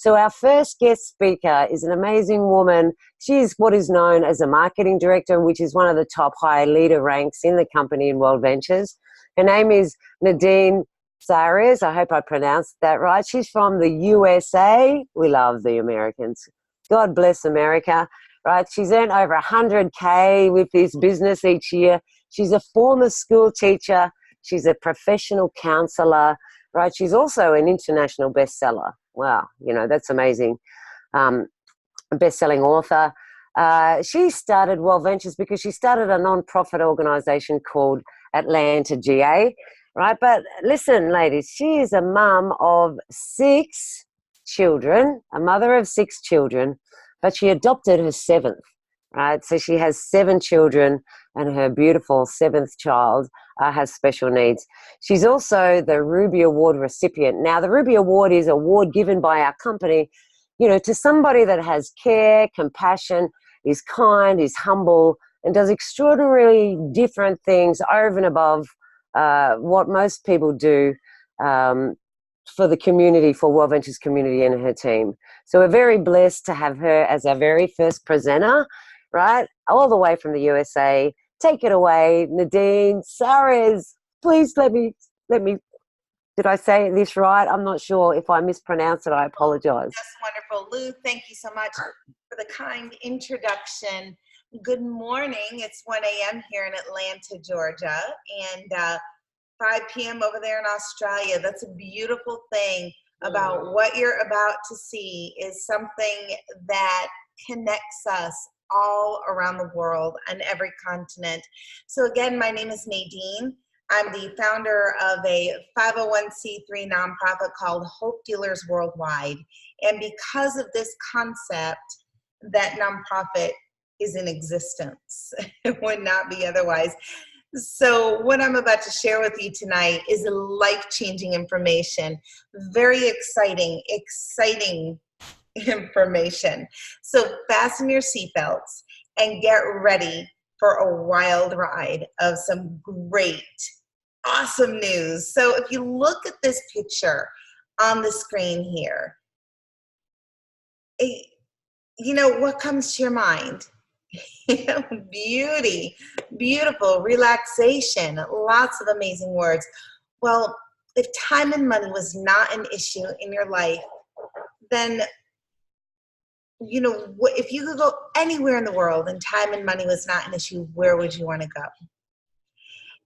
So our first guest speaker is an amazing woman. She's what is known as a marketing director, which is one of the top high leader ranks in the company in World Ventures. Her name is Nadine Sares. I hope I pronounced that right. She's from the USA. We love the Americans. God bless America, right? She's earned over 100K with this business each year. She's a former school teacher. She's a professional counselor, right? She's also an international bestseller. Wow, you know, that's amazing. A best-selling author. She started World Ventures because she started a non-profit organization called Atlanta GA, right? But listen, ladies, she is a mum of 6 children, a mother of 6 children, but she adopted her 7th, right? So she has 7 children, and her beautiful 7th child has special needs. She's also the Ruby Award recipient. Now, the Ruby Award is an award given by our company, you know, to somebody that has care, compassion, is kind, is humble, and does extraordinarily different things over and above what most people do for the community, for World Ventures community and her team. So we're very blessed to have her as our very first presenter, right? All the way from the USA. Take it away, Nadine Sares. Please let me, did I say this right? I'm not sure. If I mispronounce it, I apologize. That's wonderful. Lou, thank you so much for the kind introduction. Good morning. It's 1 a.m. here in Atlanta, Georgia, and 5 p.m. over there in Australia. That's a beautiful thing about what you're about to see is something that connects us all around the world on every continent. So again, my name is Nadine. I'm the founder of a 501c3 nonprofit called Hope Dealers Worldwide. And because of this concept, that nonprofit is in existence. It would not be otherwise. So what I'm about to share with you tonight is life-changing information, very exciting information. So fasten your seatbelts and get ready for a wild ride of some great, awesome news. So if you look at this picture on the screen here, you know, what comes to your mind? Beauty, beautiful, relaxation, lots of amazing words. Well, if time and money was not an issue in your life, then, you know, if you could go anywhere in the world and time and money was not an issue, where would you want to go?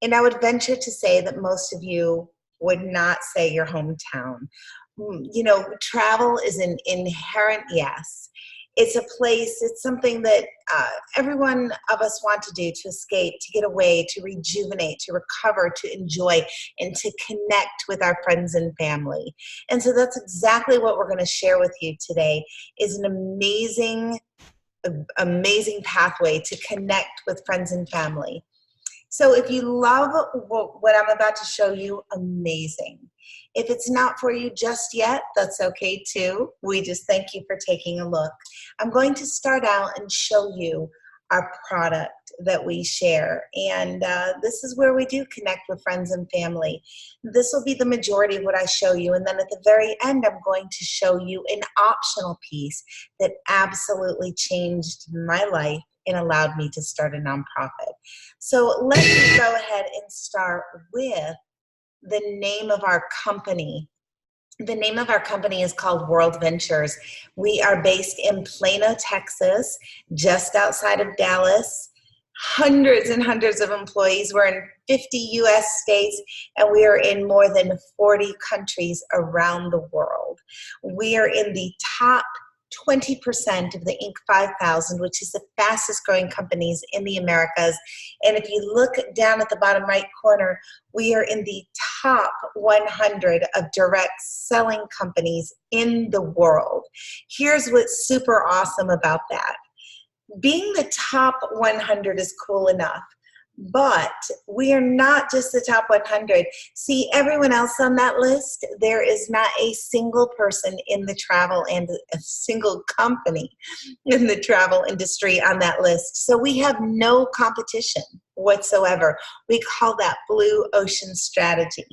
And I would venture to say that most of you would not say your hometown. You know, travel is an inherent yes. It's a place, it's something that every one of us want to do, to escape, to get away, to rejuvenate, to recover, to enjoy, and to connect with our friends and family. And so that's exactly what we're going to share with you today, is an amazing pathway to connect with friends and family. So if you love what I'm about to show you, amazing. If it's not for you just yet, that's okay too. We just thank you for taking a look. I'm going to start out and show you our product that we share. And this is where we do connect with friends and family. This will be the majority of what I show you. And then at the very end, I'm going to show you an optional piece that absolutely changed my life and allowed me to start a nonprofit. So let me go ahead and start with the name of our company. The name of our company is called World Ventures. We are based in Plano, Texas, just outside of Dallas. Hundreds and hundreds of employees. We're in 50 US states, and we are in more than 40 countries around the world. We are in the top 20% of the Inc. 5000, which is the fastest growing companies in the Americas. And if you look down at the bottom right corner, we are in the top 100 of direct selling companies in the world. Here's what's super awesome about that. Being the top 100 is cool enough, but we are not just the top 100. See, everyone else on that list, there is not a single person in the travel and a single company in the travel industry on that list. So we have no competition whatsoever. We call that blue ocean strategy.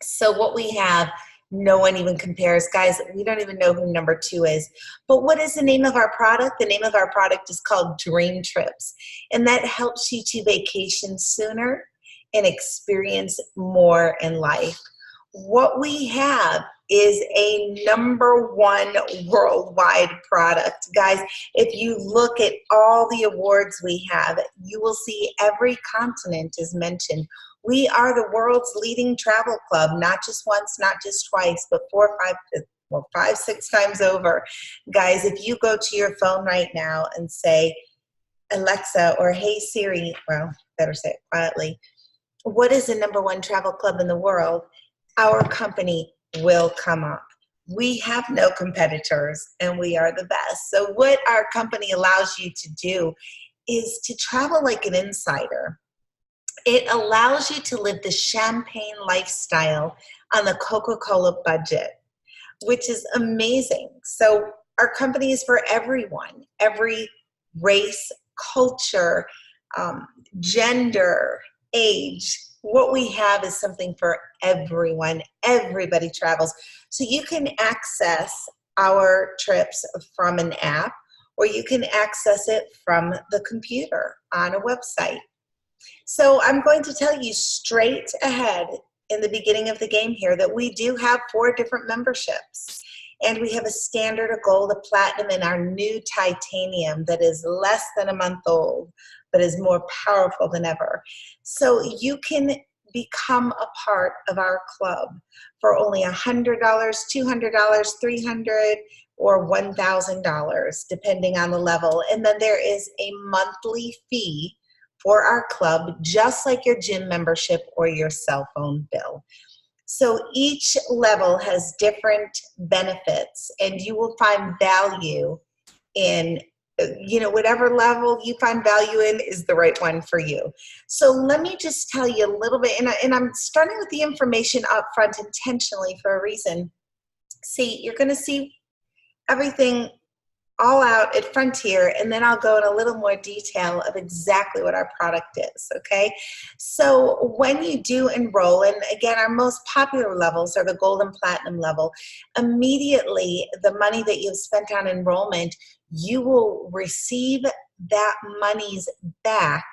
So what we have, No one even compares. Guys, we don't even know who number 2 is. But what is the name of our product? The name of our product is called DreamTrips. And that helps you to vacation sooner and experience more in life. What we have is a number 1 worldwide product. Guys, if you look at all the awards we have, you will see every continent is mentioned. We are the world's leading travel club, not just once, not just twice, but 5, 6 times over. Guys, if you go to your phone right now and say, Alexa, or hey Siri, well, better say it quietly, what is the number 1 travel club in the world? Our company will come up. We have no competitors and we are the best. So what our company allows you to do is to travel like an insider. It allows you to live the champagne lifestyle on the Coca-Cola budget, which is amazing. So our company is for everyone, every race, culture, gender, age. What we have is something for everyone. Everybody travels. So you can access our trips from an app, or you can access it from the computer on a website. So I'm going to tell you straight ahead in the beginning of the game here that we do have 4 different memberships. And we have a standard, a gold, a platinum, and our new titanium that is less than a month old, but is more powerful than ever. So you can become a part of our club for only $100, $200, $300, or $1,000, depending on the level. And then there is a monthly fee for our club, just like your gym membership or your cell phone bill. So each level has different benefits, and you will find value in, whatever level you find value in is the right one for you. So let me just tell you a little bit, and I'm starting with the information up front intentionally for a reason. See, you're going to see everything all out at Frontier, and then I'll go in a little more detail of exactly what our product is, okay? So when you do enroll, and again, our most popular levels are the gold and platinum level, immediately the money that you've spent on enrollment, you will receive that money's back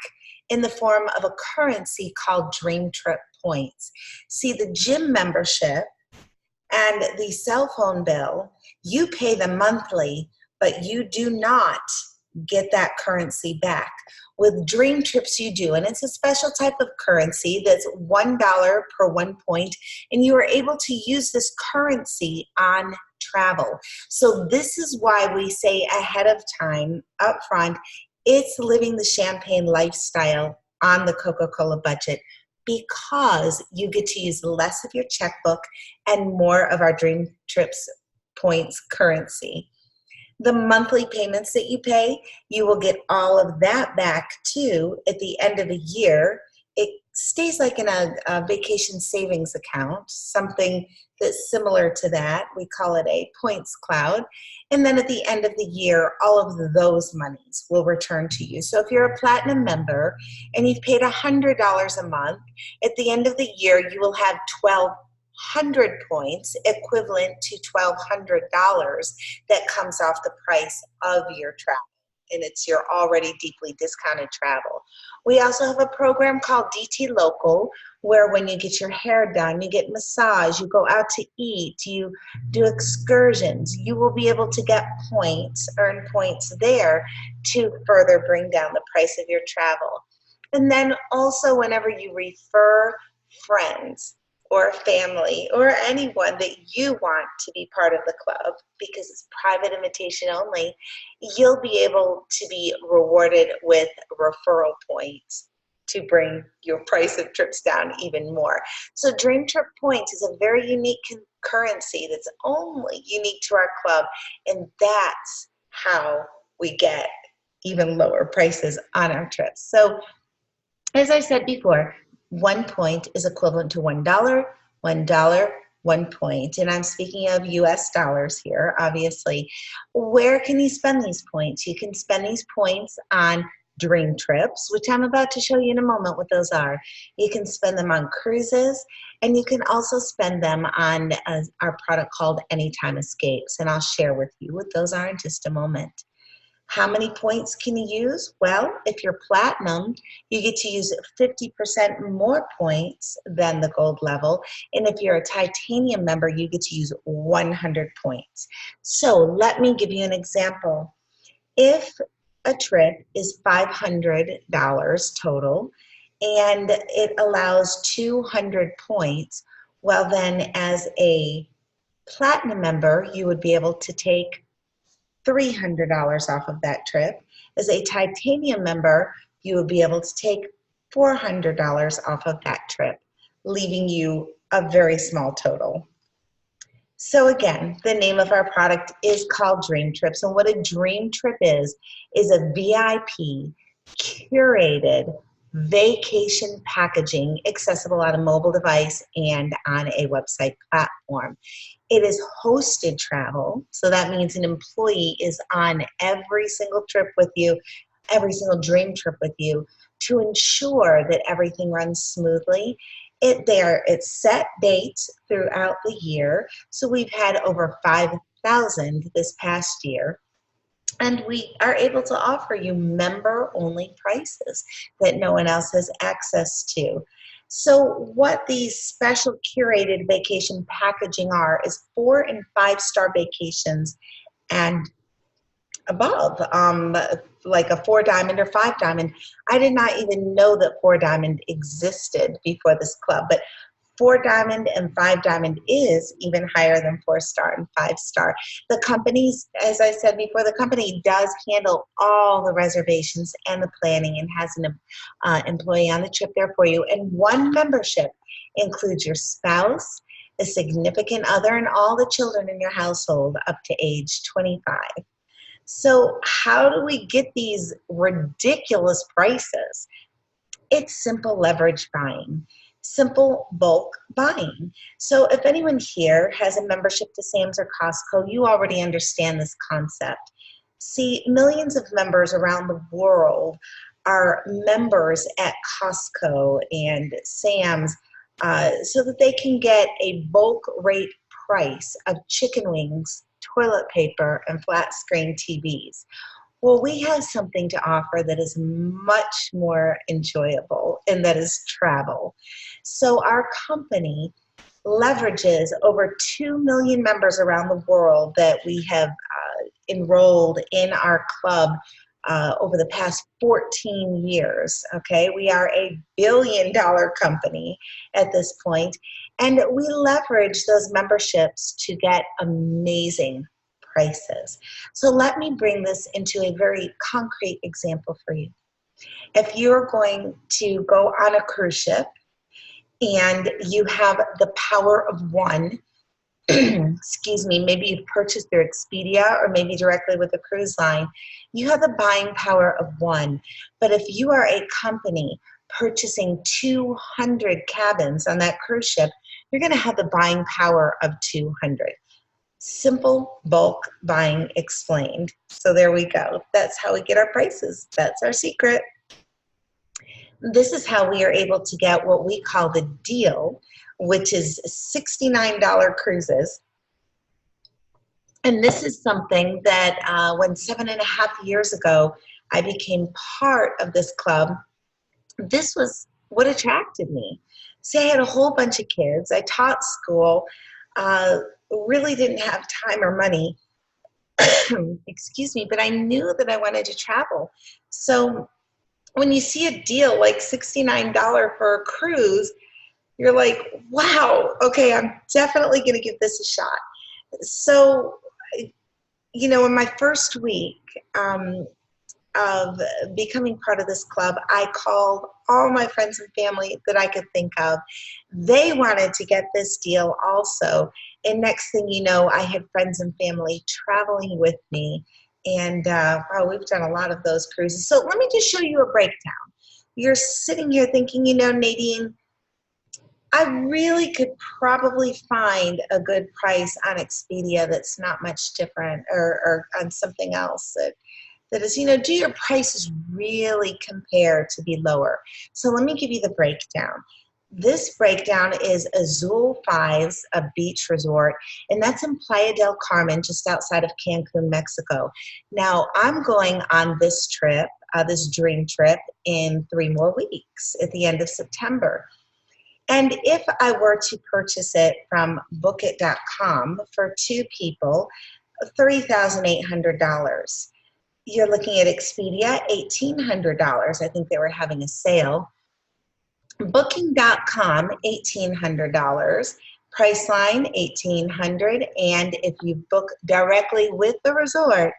in the form of a currency called DreamTrip points. See, the gym membership and the cell phone bill, you pay them monthly, but you do not get that currency back. With DreamTrips you do, and it's a special type of currency that's $1 per 1 point, and you are able to use this currency on travel. So this is why we say ahead of time, up front, it's living the champagne lifestyle on the Coca-Cola budget, because you get to use less of your checkbook and more of our DreamTrips points currency. The monthly payments that you pay, you will get all of that back too at the end of a year. It stays like in a vacation savings account, something that's similar to that. We call it a points cloud. And then at the end of the year, all of those monies will return to you. So if you're a platinum member and you've paid $100 a month, at the end of the year, you will have 1,200 points, equivalent to $1,200 that comes off the price of your travel. And it's your already deeply discounted travel. We also have a program called DT Local, where when you get your hair done, you get massage, you go out to eat, you do excursions, you will be able to get points, earn points there to further bring down the price of your travel. And then also whenever you refer friends or family or anyone that you want to be part of the club, because it's private invitation only, you'll be able to be rewarded with referral points to bring your price of trips down even more. So Dream Trip Points is a very unique currency that's only unique to our club, and that's how we get even lower prices on our trips. So as I said before, 1 point is equivalent to $1, $1, 1 point. And I'm speaking of US dollars here, obviously. Where can you spend these points? You can spend these points on DreamTrips, which I'm about to show you in a moment what those are. You can spend them on cruises, and you can also spend them on our product called Anytime Escapes, and I'll share with you what those are in just a moment. How many points can you use? Well, if you're platinum, you get to use 50% more points than the gold level. And if you're a titanium member, you get to use 100 points. So let me give you an example. If a trip is $500 total and it allows 200 points, well then as a platinum member, you would be able to take $300 off of that trip. As a titanium member, you would be able to take $400 off of that trip, leaving you a very small total. So again, the name of our product is called DreamTrips, and what a dream trip is a VIP curated vacation packaging accessible on a mobile device and on a website platform. It is hosted travel, so that means an employee is on every single trip with you, every single dream trip with you, to ensure that everything runs smoothly. It's set dates throughout the year, so we've had over 5,000 this past year. And we are able to offer you member-only prices that no one else has access to. So what these special curated vacation packaging are is 4- and 5-star vacations and above, like a 4 diamond or 5 diamond. I did not even know that 4 diamond existed before this club, but 4 diamond and 5 diamond is even higher than 4-star and 5-star. The companies, as I said before, the company does handle all the reservations and the planning and has an employee on the trip there for you. And one membership includes your spouse, a significant other, and all the children in your household up to age 25. So how do we get these ridiculous prices? It's simple leverage buying, simple bulk buying. So if anyone here has a membership to Sam's or Costco, you already understand this concept. See, millions of members around the world are members at Costco and Sam's so that they can get a bulk rate price of chicken wings, toilet paper, and flat screen TVs. Well, we have something to offer that is much more enjoyable, and that is travel. So our company leverages over 2 million members around the world that we have enrolled in our club over the past 14 years. Okay, we are a billion-dollar company at this point, and we leverage those memberships to get amazing prices. So let me bring this into a very concrete example for you. If you're going to go on a cruise ship and you have the power of one, excuse me, maybe you've purchased through Expedia or maybe directly with a cruise line, you have the buying power of one. But if you are a company purchasing 200 cabins on that cruise ship, you're going to have the buying power of 200. Simple bulk buying explained. So there we go. That's how we get our prices. That's our secret. This is how we are able to get what we call the deal, which is $69 cruises. And this is something that when 7.5 years ago I became part of this club, this was what attracted me. See, I had a whole bunch of kids. I taught school, really didn't have time or money, excuse me, but I knew that I wanted to travel. So when you see a deal like $69 for a cruise, you're like, wow, okay, I'm definitely going to give this a shot. So, you know, in my first week of becoming part of this club, I called all my friends and family that I could think of. They wanted to get this deal also. And next thing you know, I had friends and family traveling with me. And wow, we've done a lot of those cruises. So let me just show you a breakdown. You're sitting here thinking, you know, Nadine, I really could probably find a good price on Expedia that's not much different, or on something else that is, do your prices really compare to be lower? So let me give you the breakdown. This breakdown is Azul Fives, a beach resort, and that's in Playa del Carmen, just outside of Cancun, Mexico. Now, I'm going on this trip, this dream trip, in 3 more weeks at the end of September. And if I were to purchase it from bookit.com for 2 people, $3,800. You're looking at Expedia, $1,800. I think they were having a sale. Booking.com, $1,800. Priceline, $1,800. And if you book directly with the resort,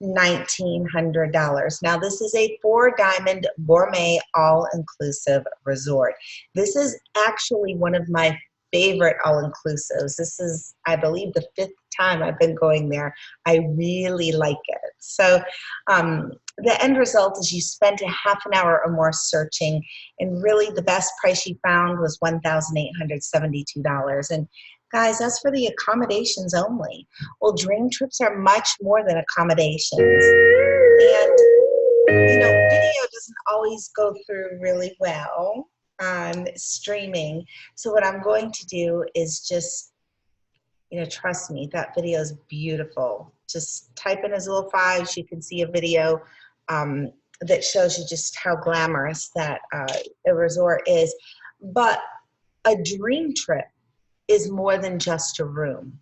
$1,900. Now, this is a 4-diamond gourmet all-inclusive resort. This is actually one of my favorite all-inclusives. This is, I believe, the 5th time I've been going there. I really like it. So the end result is you spent a half an hour or more searching, and really the best price you found was $1,872. And guys, that's for the accommodations only. Well, dream trips are much more than accommodations. And, video doesn't always go through really well on streaming. So what I'm going to do is just, trust me, that video is beautiful. Just type in Azul Fives. You can see a video that shows you just how glamorous that a resort is. But a dream trip is more than just a room.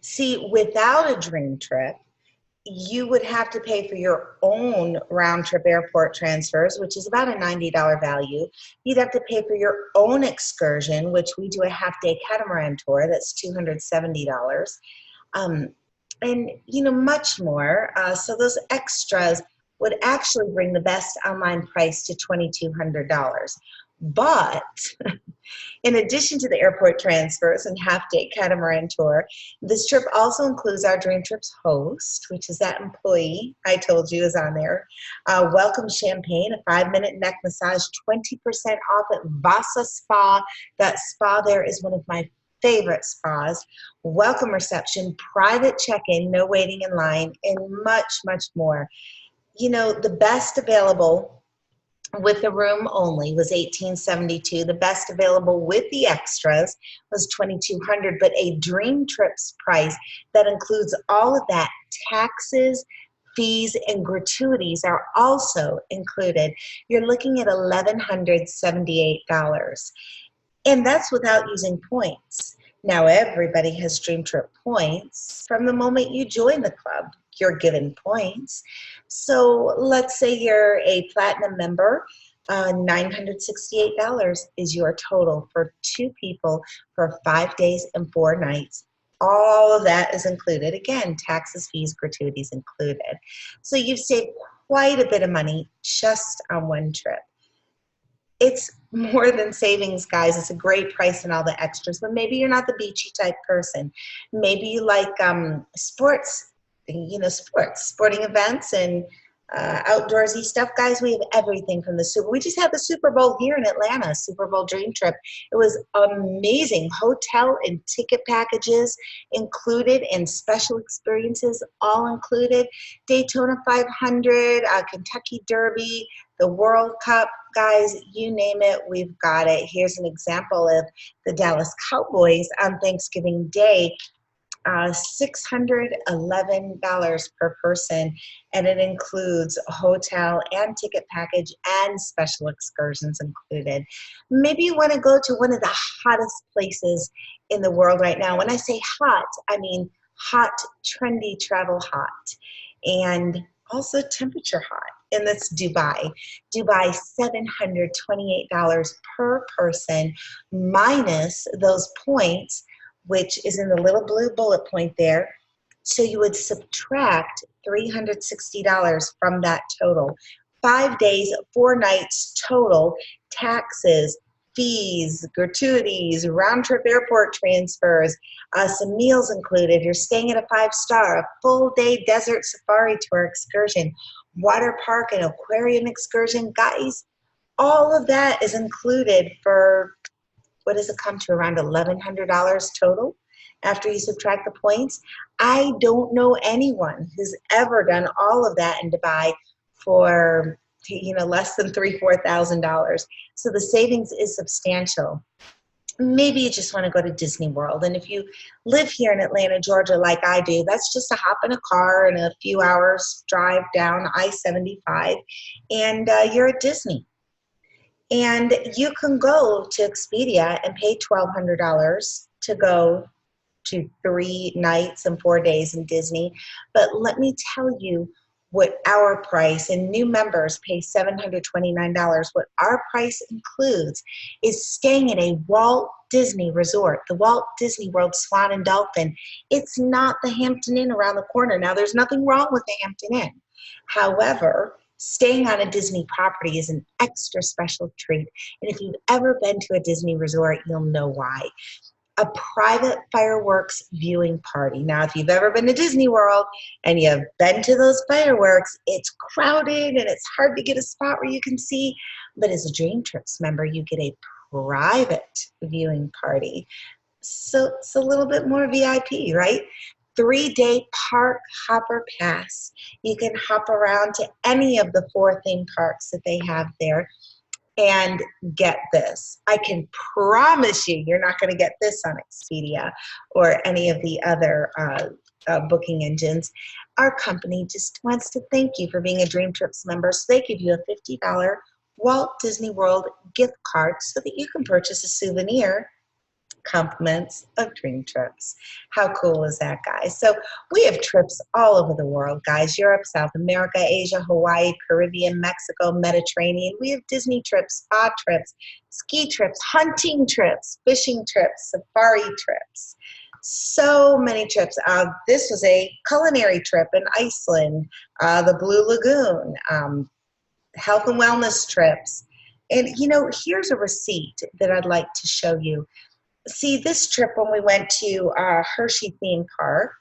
See, without a dream trip, you would have to pay for your own round-trip airport transfers, which is about a $90 value. You'd have to pay for your own excursion, which we do a half-day catamaran tour. That's $270. And, much more. So those extras would actually bring the best online price to $2,200. But in addition to the airport transfers and half-day catamaran tour, this trip also includes our Dream Trips host, which is that employee I told you is on there. Welcome champagne, a 5-minute neck massage, 20% off at Vasa Spa. That spa there is one of my favorite spas. Welcome reception, private check-in, no waiting in line, and much, much more. The best available with the room only was $1,872. The best available with the extras was $2,200. But a Dream Trips price that includes all of that, taxes, fees, and gratuities are also included. You're looking at $1,178. And that's without using points. Now, everybody has Dream Trip points. From the moment you join the club, you're given points. So let's say you're a platinum member, $968 is your total for 2 people for 5 days and 4 nights. All of that is included. Again, taxes, fees, gratuities included. So you've saved quite a bit of money just on one trip. It's more than savings, guys. It's a great price and all the extras, but maybe you're not the beachy type person. Maybe you like sporting events and outdoorsy stuff. Guys, we have everything from the Super. We just had the Super Bowl here in Atlanta, Super Bowl Dream Trip. It was amazing. Hotel and ticket packages included and special experiences all included. Daytona 500, Kentucky Derby, the World Cup. Guys, you name it, we've got it. Here's an example of the Dallas Cowboys on Thanksgiving Day. $611 per person, and it includes a hotel and ticket package and special excursions included. Maybe you want to go to one of the hottest places in the world right now. When I say hot, I mean hot, trendy travel hot, and also temperature hot, and that's Dubai. Dubai, $728 per person minus those points, which is in the little blue bullet point there. So you would subtract $360 from that total. 5 days, 4 nights total, taxes, fees, gratuities, round-trip airport transfers, some meals included. You're staying at a 5-star, a full-day desert safari tour excursion, water park and aquarium excursion. Guys, all of that is included for, what does it come to, around $1,100 total? after you subtract the points. I don't know anyone who's ever done all of that in Dubai for, you know, less than $3,000, $4,000. So the savings is substantial. Maybe you just want to go to Disney World. And if you live here in Atlanta, Georgia, like I do, that's just a hop in a car and a few hours drive down I-75, and you're at Disney. And you can go to Expedia and pay $1,200 to go to 3 nights and 4 days in Disney. But let me tell you what our price, and new members pay $729. What our price includes is staying at a Walt Disney Resort, the Walt Disney World Swan and Dolphin. It's not the Hampton Inn around the corner. Now, there's nothing wrong with the Hampton Inn. However, staying on a Disney property is an extra special treat. And if you've ever been to a Disney resort, you'll know why. A private fireworks viewing party. Now, if you've ever been to Disney World and you've been to those fireworks, it's crowded and it's hard to get a spot where you can see. But as a DreamTrips member, you get a private viewing party. So it's a little bit more VIP, right? 3-day park hopper pass. You can hop around to any of the 4 theme parks that they have there. And get this, I can promise you, you're not going to get this on Expedia or any of the other booking engines. Our company just wants to thank you for being a DreamTrips member. So they give you a $50 Walt Disney World gift card so that you can purchase a souvenir, compliments of DreamTrips. How cool is that, guys? So we have trips all over the world, guys. Europe, South America, Asia, Hawaii, Caribbean, Mexico, Mediterranean. We have Disney trips, spa trips, ski trips, hunting trips, fishing trips, safari trips. So many trips. This was a culinary trip in Iceland, the Blue Lagoon, health and wellness trips. And, you know, here's a receipt that I'd like to show you. See, this trip when we went to Hershey theme park,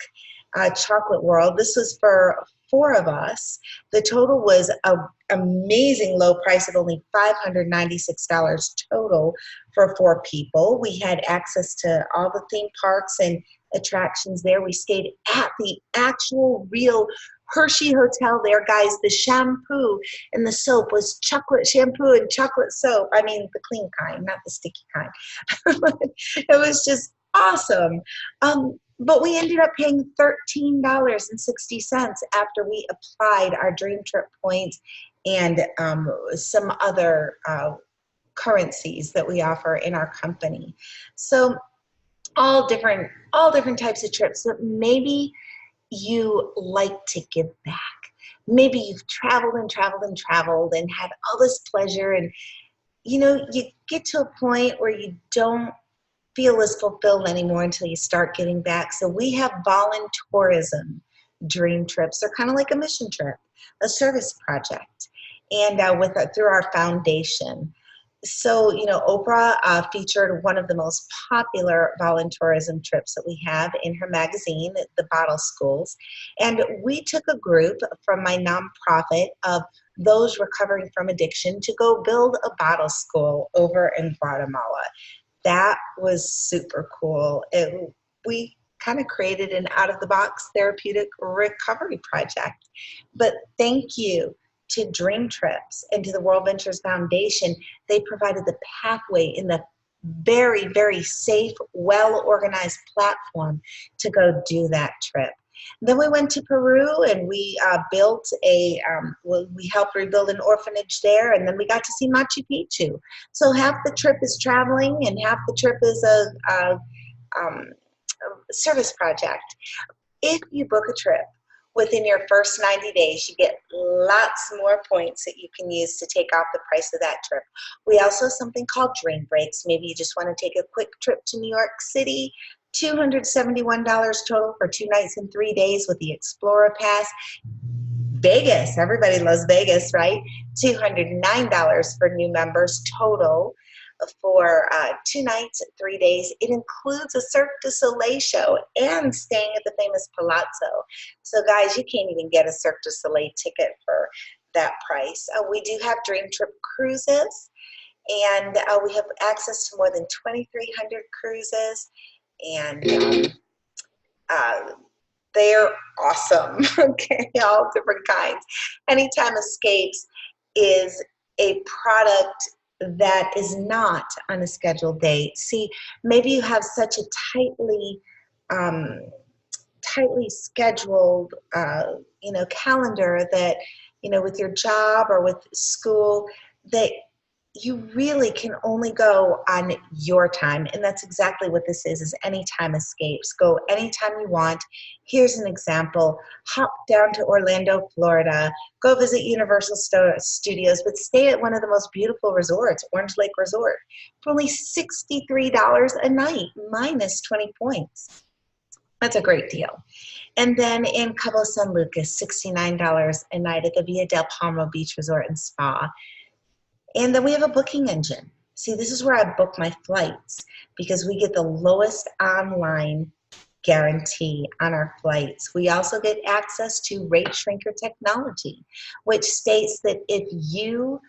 Chocolate World, this was for 4 of us. The total was an amazing low price of only $596 total for 4 people. We had access to all the theme parks and attractions there. We stayed at the actual real Hershey Hotel there, guys. The shampoo and the soap was chocolate shampoo and chocolate soap. I mean, the clean kind, not the sticky kind. It was just awesome. But we ended up paying $13.60 after we applied our Dream Trip points and some other currencies that we offer in our company. So all different types of trips, but maybe you like to give back. Maybe you've traveled and traveled and traveled and had all this pleasure, and you know, you get to a point where you don't feel as fulfilled anymore until you start giving back. So we have voluntourism dream trips. They're kind of like a mission trip, a service project, and through our foundation. So, you know, Oprah featured one of the most popular voluntourism trips that we have in her magazine, The Bottle Schools. And we took a group from my nonprofit of those recovering from addiction to go build a bottle school over in Guatemala. That was super cool. We kind of created an out-of-the-box therapeutic recovery project. But thank you to DreamTrips and to the World Ventures Foundation. They provided the pathway in the very, very safe, well-organized platform to go do that trip. Then we went to Peru and we built we helped rebuild an orphanage there, and then we got to see Machu Picchu. So half the trip is traveling and half the trip is a service project. If you book a trip within your first 90 days, you get lots more points that you can use to take off the price of that trip. We also have something called Dream Breaks. Maybe you just want to take a quick trip to New York City. $271 total for 2 nights and 3 days with the Explorer Pass. Vegas, everybody loves Vegas, right? $209 for new members total for 2 nights, 3 days. It includes a Cirque du Soleil show and staying at the famous Palazzo. So guys, you can't even get a Cirque du Soleil ticket for that price. We do have Dream Trip cruises, and we have access to more than 2,300 cruises. And they're awesome. Okay, all different kinds. Anytime Escapes is a product that is not on a scheduled date. See, maybe you have such a um, tightly scheduled, calendar that, with your job or with school, that you really can only go on your time. And that's exactly what this is Anytime Escapes. Go anytime you want. Here's an example. Hop down to Orlando, Florida. Go visit Universal Studios, but stay at one of the most beautiful resorts, Orange Lake Resort, for only $63 a night, minus 20 points. That's a great deal. And then in Cabo San Lucas, $69 a night at the Via del Palmo Beach Resort and Spa. And then we have a booking engine. See, this is where I book my flights because we get the lowest online guarantee on our flights. We also get access to rate shrinker technology, which states that if you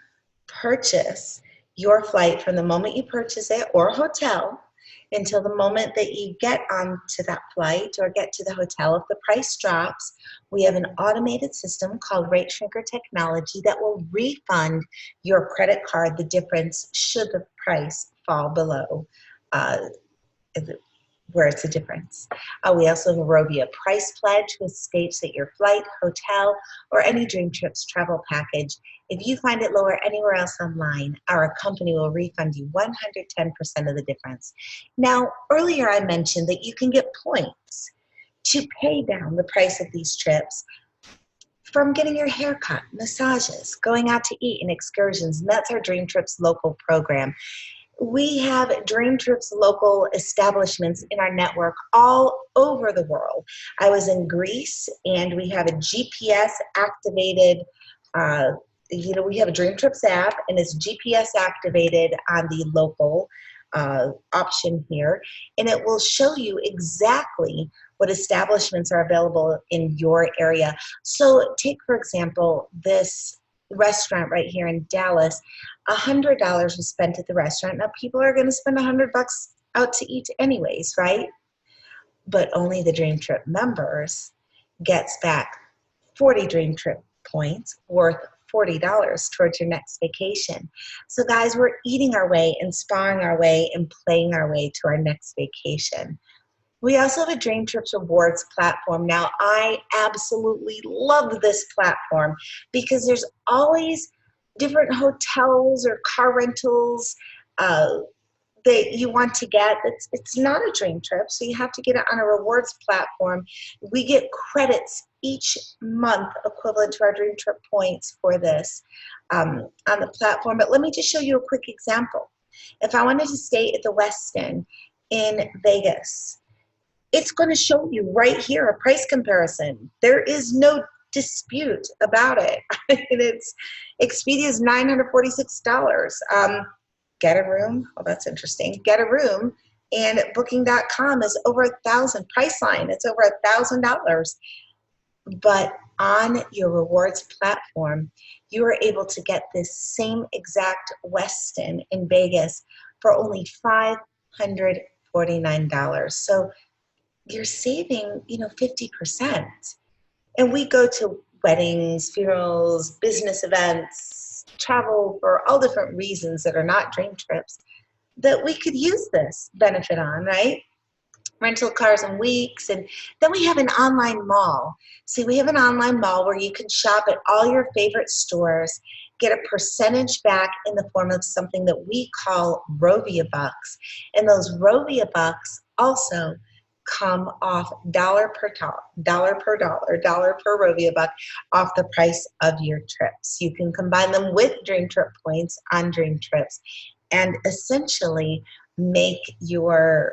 purchase your flight from the moment you purchase it, or a hotel, until the moment that you get onto that flight or get to the hotel, if the price drops, we have an automated system called Rate Shrinker Technology that will refund your credit card the difference should the price fall below where it's a difference. We also have a Rovia price pledge, which states that your flight, hotel, or any DreamTrips travel package, if you find it lower anywhere else online, our company will refund you 110% of the difference. Now, earlier I mentioned that you can get points to pay down the price of these trips from getting your hair cut, massages, going out to eat, and excursions. And that's our DreamTrips local program. We have DreamTrips local establishments in our network all over the world. I was in Greece, and we have a GPS activated, we have a DreamTrips app, and it's GPS activated on the local option here, and it will show you exactly what establishments are available in your area. So take, for example, this restaurant right here in Dallas. $100 was spent at the restaurant. Now people are going to spend $100 out to eat anyways, right? But only the Dream Trip members gets back 40 Dream Trip points worth $40 towards your next vacation. So guys, we're eating our way and sparring our way and playing our way to our next vacation. We also have a DreamTrips Rewards platform. Now, I absolutely love this platform because there's always different hotels or car rentals that you want to get. It's not a dream trip, so you have to get it on a rewards platform. We get credits each month equivalent to our dream trip points for this on the platform. But let me just show you a quick example. If I wanted to stay at the Westin in Vegas, it's going to show you right here a price comparison. There is no dispute about it. It's Expedia's $946. Get a room. Oh, that's interesting. Get a room, and Booking.com is over $1,000. Priceline, it's over $1,000. But on your rewards platform, you are able to get this same exact Westin in Vegas for only $549. So you're saving, 50%. And we go to weddings, funerals, business events, travel for all different reasons that are not dream trips that we could use this benefit on, right? Rental cars and weeks. And then we have an online mall. See, we have an online mall where you can shop at all your favorite stores, get a percentage back in the form of something that we call Rovia Bucks. And those Rovia Bucks also come off dollar per Rovia Buck off the price of your trips. You can combine them with Dream Trip points on Dream Trips and essentially make your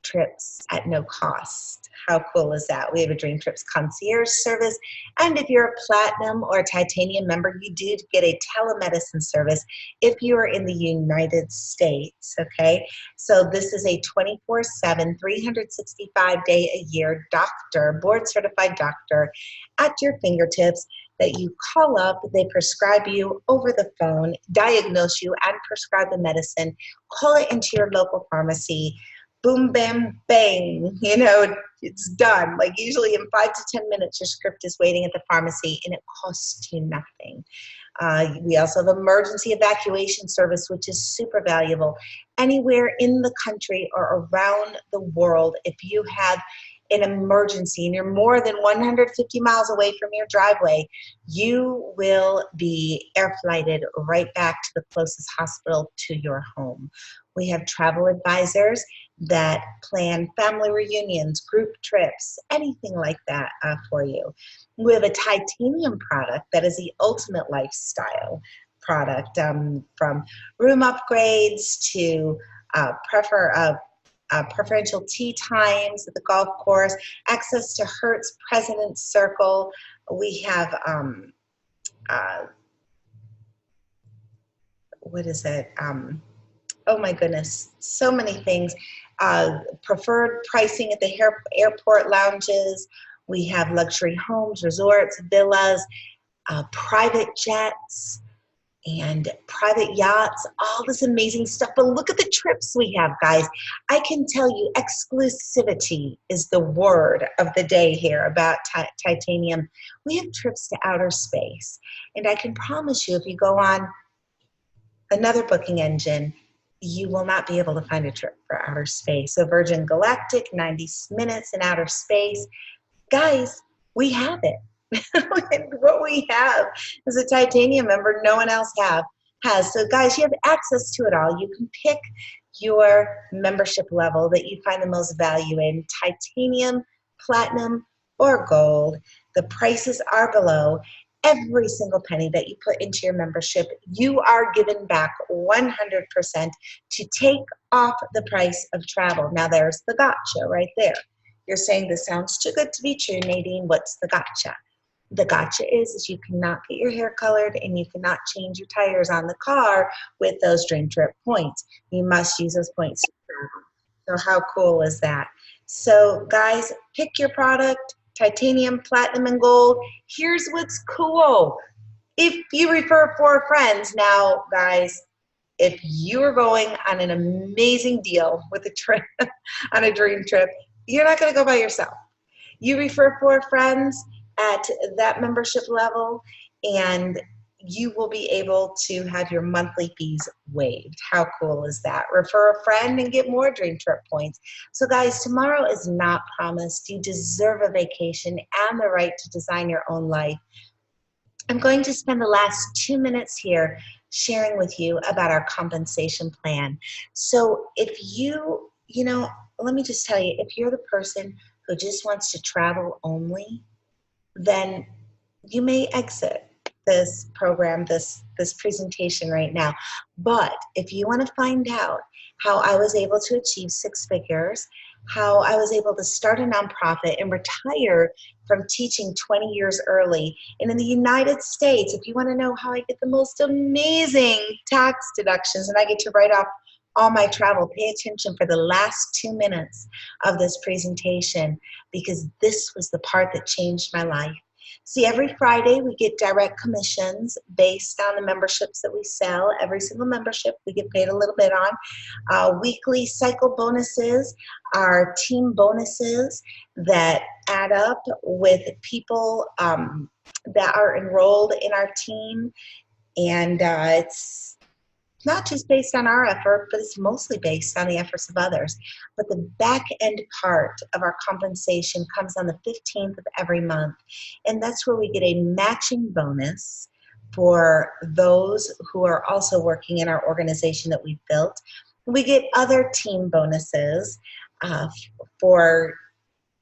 trips at no cost. How cool is that? We have a Dream Trips concierge service, and if you're a platinum or a titanium member, you do get a telemedicine service if you are in the United States, okay? So this is a 24/7, 365-day-a-year doctor, board-certified doctor at your fingertips that you call up, they prescribe you over the phone, diagnose you, and prescribe the medicine. Call it into your local pharmacy. boom, bam, bang, you know, it's done. Like usually in 5 to 10 minutes, your script is waiting at the pharmacy and it costs you nothing. We also have emergency evacuation service, which is super valuable. Anywhere in the country or around the world, if you have an emergency and you're more than 150 miles away from your driveway, you will be air flighted right back to the closest hospital to your home. We have travel advisors that plan family reunions, group trips, anything like that for you. We have a titanium product that is the ultimate lifestyle product, from room upgrades to preferential tea times at the golf course, access to Hertz President's Circle. We have, what is it? Oh my goodness, so many things. Preferred pricing at the airport lounges. We have luxury homes, resorts, villas, private jets, and private yachts, all this amazing stuff. But look at the trips we have, guys. I can tell you exclusivity is the word of the day here about titanium. We have trips to outer space. And I can promise you, if you go on another booking engine, you will not be able to find a trip for outer space. So Virgin Galactic, 90 minutes in outer space. Guys, we have it. What we have is a titanium member no one else has. So guys, you have access to it all. You can pick your membership level that you find the most value in, titanium, platinum, or gold. The prices are below. Every single penny that you put into your membership, you are given back 100% to take off the price of travel. Now there's the gotcha right there. You're saying this sounds too good to be true, Nadine. What's the gotcha? The gotcha is you cannot get your hair colored and you cannot change your tires on the car with those DreamTrip points. You must use those points to travel. So how cool is that? So guys, pick your product, titanium, platinum, and gold. Here's what's cool. If you refer 4 friends, now guys, if you are going on an amazing deal with a trip, on a dream trip, you're not gonna go by yourself. You refer 4 friends at that membership level and you will be able to have your monthly fees waived. How cool is that? Refer a friend and get more Dream Trip points. So guys, tomorrow is not promised. You deserve a vacation and the right to design your own life. I'm going to spend the last 2 minutes here sharing with you about our compensation plan. So if let me just tell you, if you're the person who just wants to travel only, then you may exit this program, this presentation right now. But if you want to find out how I was able to achieve 6 figures, how I was able to start a nonprofit and retire from teaching 20 years early, and in the United States, if you want to know how I get the most amazing tax deductions and I get to write off all my travel, pay attention for the last 2 minutes of this presentation, because this was the part that changed my life. See, every Friday we get direct commissions based on the memberships that we sell. Every single membership we get paid a little bit on. Weekly cycle bonuses are team bonuses that add up with people that are enrolled in our team. And it's not just based on our effort, but it's mostly based on the efforts of others. But the back end part of our compensation comes on the 15th of every month. And that's where we get a matching bonus for those who are also working in our organization that we've built. We get other team bonuses for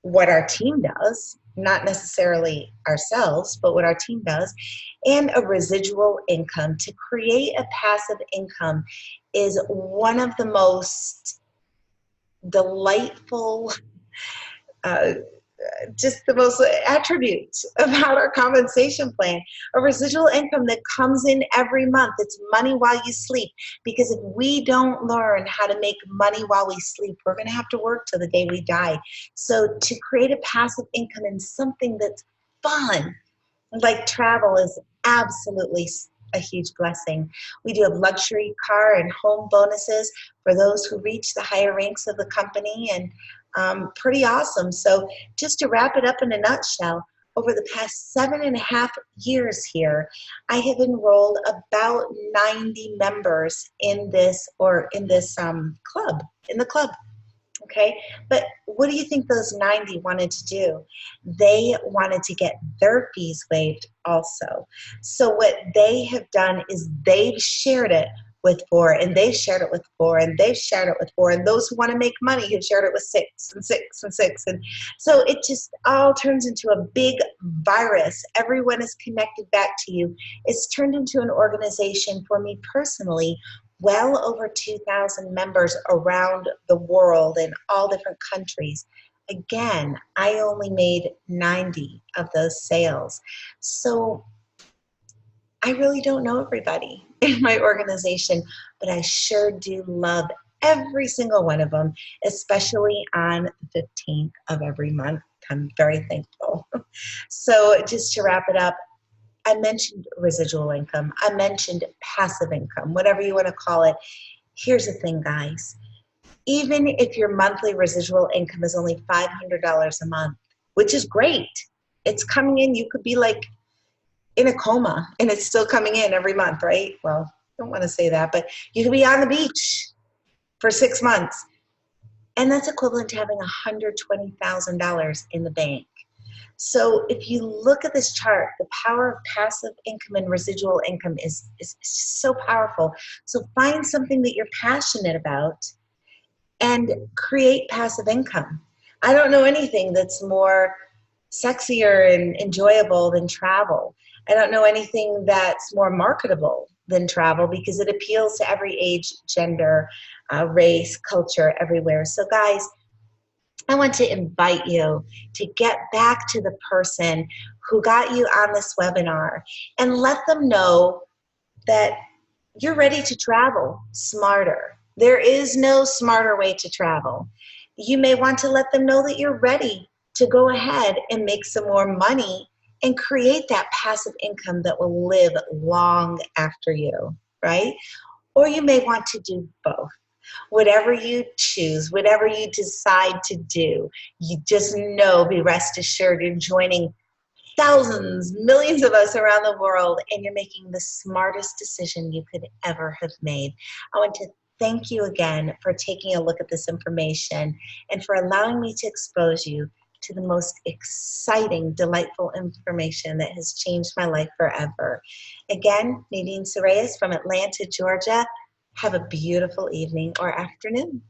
what our team does, not necessarily ourselves, but what our team does, and a residual income. To create a passive income is one of the most delightful, just the most attributes about our compensation plan. A residual income that comes in every month. It's money while you sleep. Because if we don't learn how to make money while we sleep, we're going to have to work till the day we die. So to create a passive income in something that's fun, like travel, is absolutely a huge blessing. We do have luxury car and home bonuses for those who reach the higher ranks of the company, and pretty awesome. So just to wrap it up in a nutshell, over the past 7.5 years here, I have enrolled about 90 members in this club, in the club. Okay, but what do you think those 90 wanted to do? They wanted to get their fees waived also. So what they have done is they've shared it with four, and they've shared it with four, and they've shared it with four, and those who want to make money have shared it with six and six and six. And so it just all turns into a big virus. Everyone is connected back to you. It's turned into an organization for me personally, well over 2,000 members around the world in all different countries. Again, I only made 90 of those sales. So I really don't know everybody in my organization, but I sure do love every single one of them, especially on the 15th of every month. I'm very thankful. So just to wrap it up, I mentioned residual income. I mentioned passive income, whatever you want to call it. Here's the thing, guys. Even if your monthly residual income is only $500 a month, which is great, it's coming in. You could be like in a coma and it's still coming in every month, right? Well, I don't want to say that, but you could be on the beach for 6 months. And that's equivalent to having $120,000 in the bank. So if you look at this chart, the power of passive income and residual income is so powerful. So find something that you're passionate about and create passive income. I don't know anything that's more sexier and enjoyable than travel. I don't know anything that's more marketable than travel because it appeals to every age, gender, race, culture, everywhere. So guys, I want to invite you to get back to the person who got you on this webinar and let them know that you're ready to travel smarter. There is no smarter way to travel. You may want to let them know that you're ready to go ahead and make some more money and create that passive income that will live long after you, right? Or you may want to do both. Whatever you choose, whatever you decide to do, you just know, be rest assured, you're joining thousands, millions of us around the world, and you're making the smartest decision you could ever have made. I want to thank you again for taking a look at this information and for allowing me to expose you to the most exciting, delightful information that has changed my life forever. Again, Nadine Sorayas from Atlanta, Georgia. Have a beautiful evening or afternoon.